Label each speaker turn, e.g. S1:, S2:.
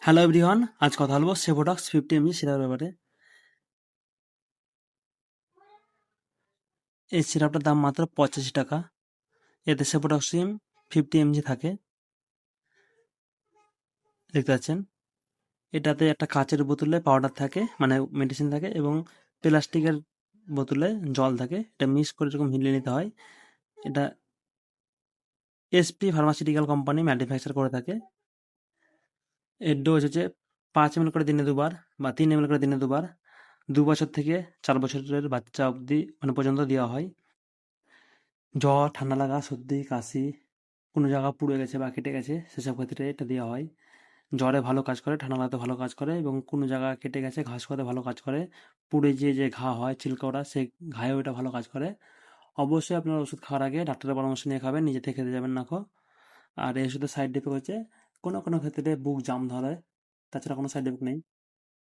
S1: Hello everyone, আজ কথা বলবো সেভোডক্স 50 mg সিরাপের ব্যাপারে। এই সিরাপটার দাম মাত্র 85 টাকা। এতে সেভোডক্সিম 50 mg থাকে, দেখতে পাচ্ছেন। এটাতে একটা কাচের বোতলে পাউডার থাকে, মানে মেডিসিন থাকে, এবং প্লাস্টিকের বোতলে জল থাকে। এটা মিক্স করে এরকম হিলিয়ে নিতে হয়। এটা এসপি ফার্মাসিউটিক্যাল কোম্পানি ম্যানুফ্যাকচার করে থাকে। এর ডোজ হচ্ছে 5 ml করে দিনে দুবার বা 3 ml করে দিনে দুবার। 2 বছর থেকে 4 বছরের বাচ্চা অবধি মানে পর্যন্ত দেওয়া হয়। জ্বর, ঠান্ডা লাগা, সর্দি, কাশি, কোনো জায়গা পুড়ে গেছে বা কেটে গেছে সেসব ক্ষেত্রে এটা দেওয়া হয়। জ্বরে ভালো কাজ করে, ঠান্ডা লাগাতে ভালো কাজ করে, এবং কোনো জায়গা কেটে গেছে ঘাস করতে ভালো কাজ করে। পুড়ে যে ঘা হয় ছিলকা ওঠা, সেই ঘায়েও এটা ভালো কাজ করে। অবশ্যই আপনার ওষুধ খাওয়ার আগে ডাক্তারের পরামর্শ নিয়ে খাবেন, নিজে থেকে খেতে যাবেন না। আর এই ওষুধের সাইড এফেক্ট হচ্ছে কোনো কোনো ক্ষেত্রে বুক জাম ধরে, তাছাড়া কোনো সাইড এফেক্ট নেই।